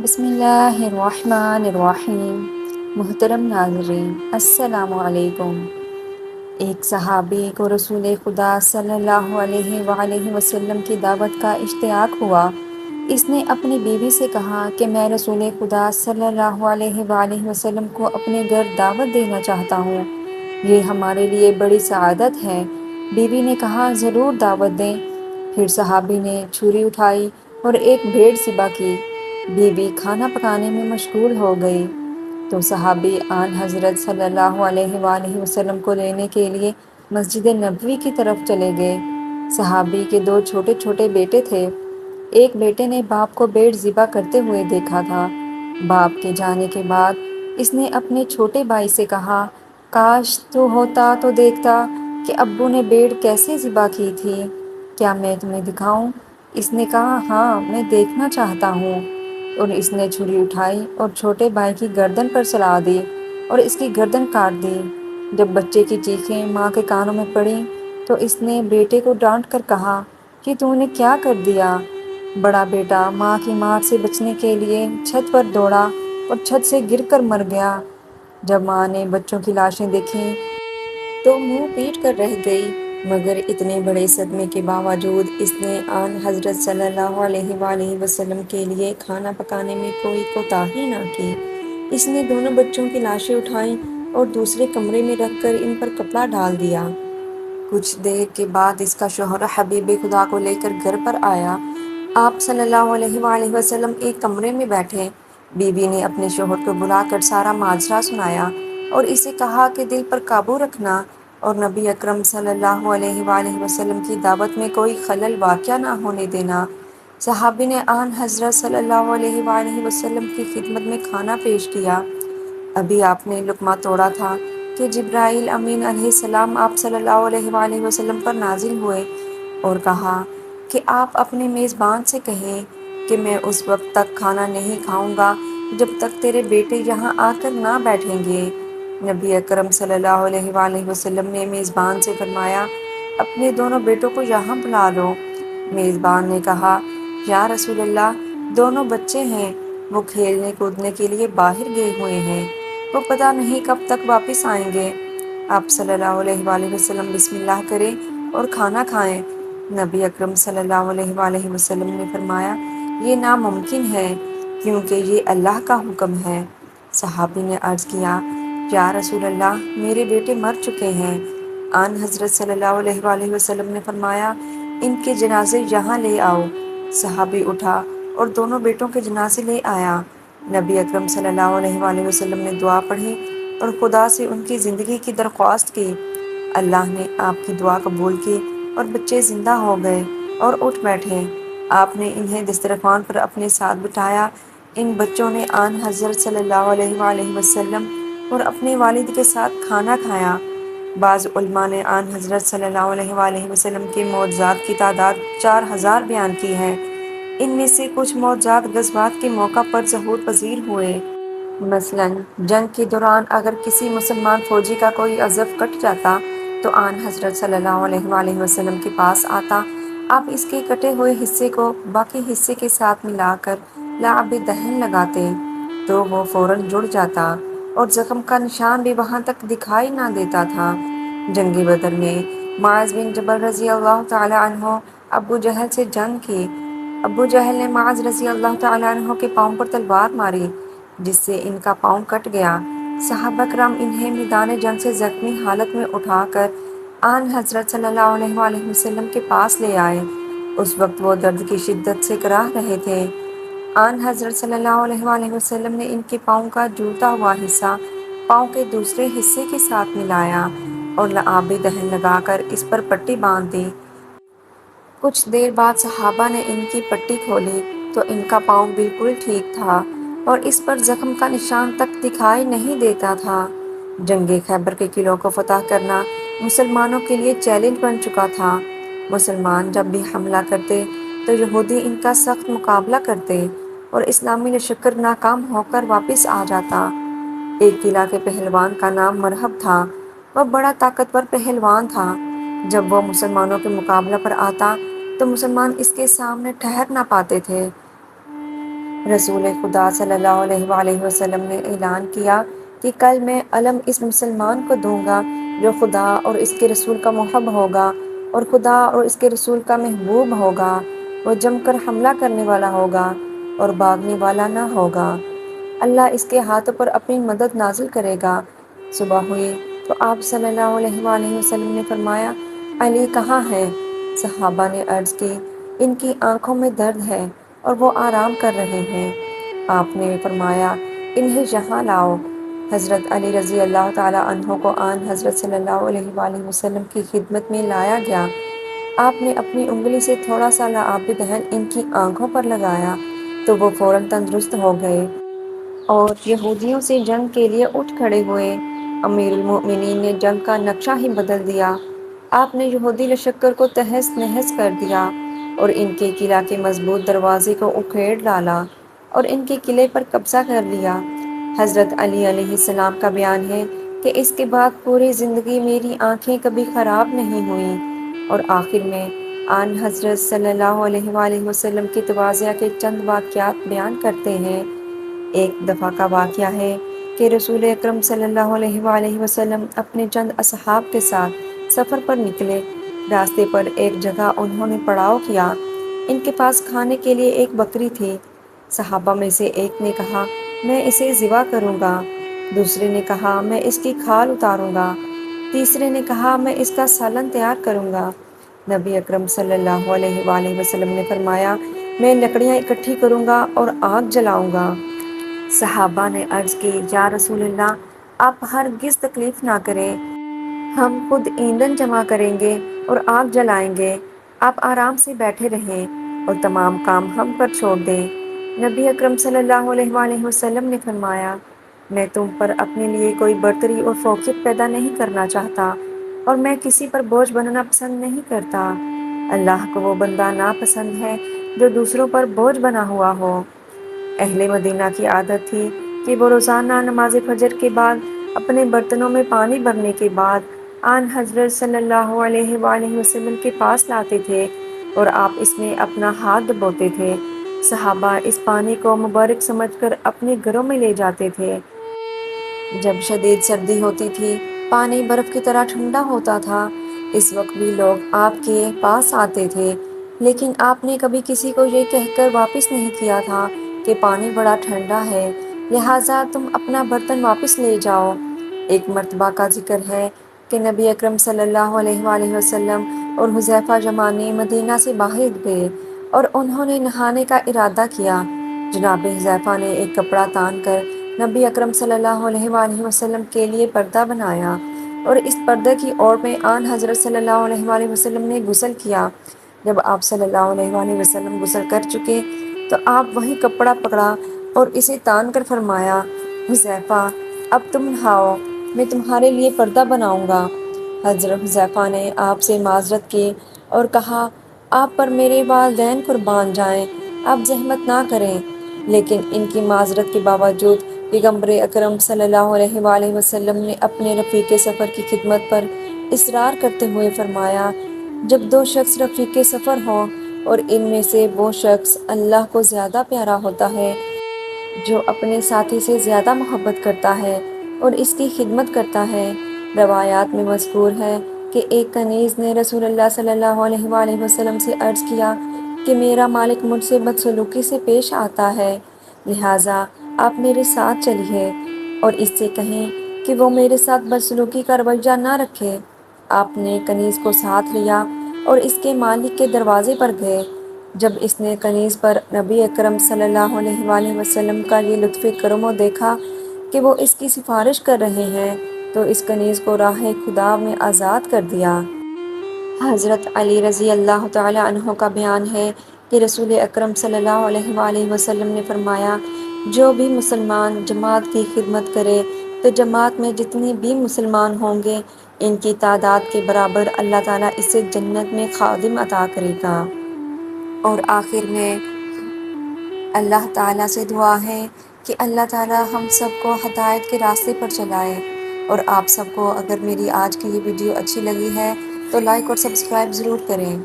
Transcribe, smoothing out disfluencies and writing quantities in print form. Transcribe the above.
بسم اللہ الرحمن الرحیم۔ محترم ناظرین، السلام علیکم۔ ایک صحابی کو رسول خدا صلی اللہ علیہ وآلہ وسلم کی دعوت کا اشتیاق ہوا۔ اس نے اپنی بیوی سے کہا کہ میں رسول خدا صلی اللہ علیہ وآلہ وسلم کو اپنے گھر دعوت دینا چاہتا ہوں، یہ ہمارے لیے بڑی سعادت ہے۔ بیوی نے کہا ضرور دعوت دیں۔ پھر صحابی نے چھری اٹھائی اور ایک بھیڑ ذبح کی۔ بیوی کھانا پکانے میں مشغول ہو گئی تو صحابی آن حضرت صلی اللہ علیہ وآلہ وسلم کو لینے کے لیے مسجد نبوی کی طرف چلے گئے۔ صحابی کے دو چھوٹے چھوٹے بیٹے تھے۔ ایک بیٹے نے باپ کو بھیڑ ذبح کرتے ہوئے دیکھا تھا۔ باپ کے جانے کے بعد اس نے اپنے چھوٹے بھائی سے کہا، کاش تو ہوتا تو دیکھتا کہ ابو نے بھیڑ کیسے ذبح کی تھی، کیا میں تمہیں دکھاؤں؟ اس نے کہا ہاں، میں دیکھنا چاہتا ہوں، اور اس نے چھری اٹھائی اور چھوٹے بھائی کی گردن پر چلا دی اور اس کی گردن کاٹ دی۔ جب بچے کی چیخیں ماں کے کانوں میں پڑیں تو اس نے بیٹے کو ڈانٹ کر کہا کہ تو نے کیا کر دیا؟ بڑا بیٹا ماں کی مار سے بچنے کے لیے چھت پر دوڑا اور چھت سے گر کر مر گیا۔ جب ماں نے بچوں کی لاشیں دیکھیں تو منہ پیٹ کر رہ گئی، مگر اتنے بڑے صدمے کے باوجود اس نے آن حضرت صلی اللہ علیہ وآلہ وسلم کے لیے کھانا پکانے میں کوئی کوتاہی نہ کی۔ اس نے دونوں بچوں کی لاشیں اٹھائیں اور دوسرے کمرے میں رکھ کر ان پر کپڑا ڈال دیا۔ کچھ دیر کے بعد اس کا شوہر حبیب خدا کو لے کر گھر پر آیا۔ آپ صلی اللہ علیہ وآلہ وسلم ایک کمرے میں بیٹھے۔ بیوی نے اپنے شوہر کو بلا کر سارا ماجرا سنایا اور اسے کہا کہ دل پر قابو رکھنا اور نبی اکرم صلی اللہ علیہ وآلہ وسلم کی دعوت میں کوئی خلل واقع نہ ہونے دینا۔ صحابی نے آن حضرت صلی اللہ علیہ وآلہ وسلم کی خدمت میں کھانا پیش کیا۔ ابھی آپ نے لقمہ توڑا تھا کہ جبرائیل امین علیہ السلام آپ صلی اللہ علیہ وآلہ وسلم پر نازل ہوئے اور کہا کہ آپ اپنے میزبان سے کہیں کہ میں اس وقت تک کھانا نہیں کھاؤں گا جب تک تیرے بیٹے یہاں آ کر نہ بیٹھیں گے۔ نبی اکرم صلی اللہ علیہ وآلہ وسلم نے میزبان سے فرمایا، اپنے دونوں بیٹوں کو یہاں بلا لو۔ میزبان نے کہا، یا رسول اللہ، دونوں بچے ہیں، وہ کھیلنے کودنے کے لیے باہر گئے ہوئے ہیں، وہ پتہ نہیں کب تک واپس آئیں گے۔ آپ صلی اللہ علیہ وآلہ وسلم بسم اللہ کریں اور کھانا کھائیں۔ نبی اکرم صلی اللہ علیہ وآلہ وسلم نے فرمایا، یہ ناممکن ہے کیونکہ یہ اللہ کا حکم ہے۔ صحابی نے عرض کیا، یا رسول اللہ، میرے بیٹے مر چکے ہیں۔ آن حضرت صلی اللہ علیہ وآلہ وسلم نے فرمایا، ان کے جنازے یہاں لے آؤ۔ صحابی اٹھا اور دونوں بیٹوں کے جنازے لے آیا۔ نبی اکرم صلی اللہ علیہ وآلہ وسلم نے دعا پڑھی اور خدا سے ان کی زندگی کی درخواست کی۔ اللہ نے آپ کی دعا قبول کی اور بچے زندہ ہو گئے اور اٹھ بیٹھے۔ آپ نے انہیں دسترخوان پر اپنے ساتھ بٹھایا۔ ان بچوں نے آن حضرت صلی اللہ علیہ وآلہ وسلم اور اپنے والد کے ساتھ کھانا کھایا۔ بعض علماء نے آن حضرت صلی اللہ علیہ وآلہ وسلم کے معجزات کی تعداد 4000 بیان کی ہے۔ ان میں سے کچھ معجزات غزوات کے موقع پر ظہور پذیر ہوئے۔ مثلاً جنگ کے دوران اگر کسی مسلمان فوجی کا کوئی عضو کٹ جاتا تو آن حضرت صلی اللہ علیہ وآلہ وسلم کے پاس آتا، آپ اس کے کٹے ہوئے حصے کو باقی حصے کے ساتھ ملا کر لعاب دہن لگاتے تو وہ فوراً جڑ جاتا اور زخم کا نشان بھی وہاں تک دکھائی نہ دیتا تھا۔ جنگ بدر میں معاذ بن جبل رضی اللہ تعالی عنہ ابو جہل سے جنگ کی۔ ابو جہل نے معاذ رضی اللہ تعالی عنہ کے پاؤں پر تلوار ماری جس سے ان کا پاؤں کٹ گیا۔ صحابہ کرام انہیں میدان جنگ سے زخمی حالت میں اٹھا کر آن حضرت صلی اللہ علیہ وآلہ وسلم کے پاس لے آئے۔ اس وقت وہ درد کی شدت سے کراہ رہے تھے۔ آن حضرت صلی اللہ علیہ وآلہ وسلم نے ان کے پاؤں کا جڑتا ہوا حصہ پاؤں کے دوسرے حصے کے ساتھ ملایا اور لعاب دہن لگا کر اس پر پٹی باندھ دی۔ کچھ دیر بعد صحابہ نے ان کی پٹی کھولی تو ان کا پاؤں بالکل ٹھیک تھا اور اس پر زخم کا نشان تک دکھائی نہیں دیتا تھا۔ جنگ خیبر کے قلعوں کو فتح کرنا مسلمانوں کے لیے چیلنج بن چکا تھا۔ مسلمان جب بھی حملہ کرتے تو یہودی ان کا سخت مقابلہ کرتے اور اسلامی لشکر ناکام ہو کر واپس آ جاتا۔ ایک قلعہ کے پہلوان کا نام مرہب تھا۔ وہ بڑا طاقتور پہلوان تھا۔ جب وہ مسلمانوں کے مقابلہ پر آتا تو مسلمان اس کے سامنے ٹھہر نہ پاتے تھے۔ رسول خدا صلی اللہ علیہ وآلہ وسلم نے اعلان کیا کہ کل میں علم اس مسلمان کو دوں گا جو خدا اور اس کے رسول کا محب ہوگا اور خدا اور اس کے رسول کا محبوب ہوگا۔ وہ جم کر حملہ کرنے والا ہوگا اور بھاگنے والا نہ ہوگا۔ اللہ اس کے ہاتھوں پر اپنی مدد نازل کرے گا۔ صبح ہوئی تو آپ صلی اللہ علیہ وآلہ وسلم نے فرمایا، علی کہاں ہے؟ صحابہ نے عرض کی، ان کی آنکھوں میں درد ہے اور وہ آرام کر رہے ہیں۔ آپ نے فرمایا، انہیں یہاں لاؤ۔ حضرت علی رضی اللہ تعالیٰ عنہ کو آن حضرت صلی اللہ علیہ وآلہ وسلم کی خدمت میں لایا گیا۔ آپ نے اپنی انگلی سے تھوڑا سا لعاب دہن ان کی آنکھوں پر لگایا تو وہ فوراً تندرست ہو گئے اور یہودیوں سے جنگ کے لیے اٹھ کھڑے ہوئے۔ امیر المؤمنین نے جنگ کا نقشہ ہی بدل دیا۔ آپ نے یہودی لشکر کو تہس نہس کر دیا اور ان کے قلعہ کے مضبوط دروازے کو اکھیڑ ڈالا اور ان کے قلعے پر قبضہ کر لیا۔ حضرت علی علیہ السلام کا بیان ہے کہ اس کے بعد پوری زندگی میری آنکھیں کبھی خراب نہیں ہوئیں، اور آخر میں آن حضرت صلی اللہ علیہ وآلہ وسلم کی تواضع کے چند واقعات بیان کرتے ہیں۔ ایک دفعہ کا واقعہ ہے کہ رسول اکرم صلی اللہ علیہ وآلہ وسلم اپنے چند اصحاب کے ساتھ سفر پر نکلے۔ راستے پر ایک جگہ انہوں نے پڑاؤ کیا۔ ان کے پاس کھانے کے لیے ایک بکری تھی۔ صحابہ میں سے ایک نے کہا، میں اسے ذبح کروں گا۔ دوسرے نے کہا، میں اس کی کھال اتاروں گا۔ تیسرے نے کہا، میں اس کا سالن تیار کروں گا۔ نبی اکرم صلی اللہ علیہ وآلہ وسلم نے فرمایا، میں لکڑیاں اکٹھی کروں گا اور آگ جلاؤں گا۔ صحابہ نے عرض کی، یا رسول اللہ، آپ ہرگز تکلیف نہ کریں، ہم خود ایندھن جمع کریں گے اور آگ جلائیں گے، آپ آرام سے بیٹھے رہیں اور تمام کام ہم پر چھوڑ دیں۔ نبی اکرم صلی اللہ علیہ وآلہ وسلم نے فرمایا، میں تم پر اپنے لیے کوئی برتری اور فوقیت پیدا نہیں کرنا چاہتا اور میں کسی پر بوجھ بننا پسند نہیں کرتا۔ اللہ کو وہ بندہ ناپسند ہے جو دوسروں پر بوجھ بنا ہوا ہو۔ اہل مدینہ کی عادت تھی کہ وہ روزانہ نماز فجر کے بعد اپنے برتنوں میں پانی بھرنے کے بعد آن حضرت صلی اللہ علیہ وآلہ وسلم کے پاس لاتے تھے اور آپ اس میں اپنا ہاتھ ڈبوتے تھے۔ صحابہ اس پانی کو مبارک سمجھ کر اپنے گھروں میں لے جاتے تھے۔ جب شدید سردی ہوتی تھی، پانی برف کی طرح ٹھنڈا ہوتا تھا۔ اس وقت بھی لوگ آپ کے پاس آتے تھے، لیکن آپ نے کبھی کسی کو یہ کہہ کر واپس نہیں کیا تھا کہ پانی بڑا ٹھنڈا ہے، لہٰذا تم اپنا برتن واپس لے جاؤ۔ ایک مرتبہ کا ذکر ہے کہ نبی اکرم صلی اللہ علیہ وآلہ وسلم اور حذیفہ یمانی مدینہ سے باہر گئے اور انہوں نے نہانے کا ارادہ کیا۔ جناب حذیفہ نے ایک کپڑا تان کر نبی اکرم صلی اللہ علیہ وآلہ وسلم کے لیے پردہ بنایا اور اس پردے کی اوڑ میں آن حضرت صلی اللہ علیہ وآلہ وسلم نے غسل کیا۔ جب آپ صلی اللہ علیہ وآلہ وسلم غسل کر چکے تو آپ وہی کپڑا پکڑا اور اسے تان کر فرمایا، حذیفہ، اب تم نہاؤ، میں تمہارے لیے پردہ بناؤں گا۔ حضرت حذیفہ نے آپ سے معذرت کی اور کہا، آپ پر میرے والدین قربان جائیں، آپ زحمت نہ کریں۔ لیکن ان کی معذرت کے باوجود پیغمبر اکرم صلی اللہ علیہ وآلہ وسلم نے اپنے رفیق سفر کی خدمت پر اصرار کرتے ہوئے فرمایا، جب دو شخص رفیق سفر ہوں اور ان میں سے وہ شخص اللہ کو زیادہ پیارا ہوتا ہے جو اپنے ساتھی سے زیادہ محبت کرتا ہے اور اس کی خدمت کرتا ہے۔ روایات میں مذکور ہے کہ ایک کنیز نے رسول اللہ صلی اللہ علیہ وآلہ وسلم سے عرض کیا کہ میرا مالک مجھ سے بدسلوکی سے پیش آتا ہے، لہٰذا آپ میرے ساتھ چلیے اور اس سے کہیں کہ وہ میرے ساتھ بدسلوکی کا رویہ نہ رکھے۔ آپ نے کنیز کو ساتھ لیا اور اس کے مالک کے دروازے پر گئے۔ جب اس نے کنیز پر نبی اکرم صلی اللہ علیہ وآلہ وسلم کا یہ لطف کرم دیکھا کہ وہ اس کی سفارش کر رہے ہیں تو اس کنیز کو راہ خدا میں آزاد کر دیا۔ حضرت علی رضی اللہ تعالیٰ عنہ کا بیان ہے کہ رسول اکرم صلی اللہ علیہ وآلہ وسلم نے فرمایا، جو بھی مسلمان جماعت کی خدمت کرے تو جماعت میں جتنے بھی مسلمان ہوں گے ان کی تعداد کے برابر اللہ تعالیٰ اسے جنت میں خادم عطا کرے گا۔ اور آخر میں اللہ تعالیٰ سے دعا ہے کہ اللہ تعالیٰ ہم سب کو ہدایت کے راستے پر چلائے، اور آپ سب کو اگر میری آج کی یہ ویڈیو اچھی لگی ہے تو لائک اور سبسکرائب ضرور کریں۔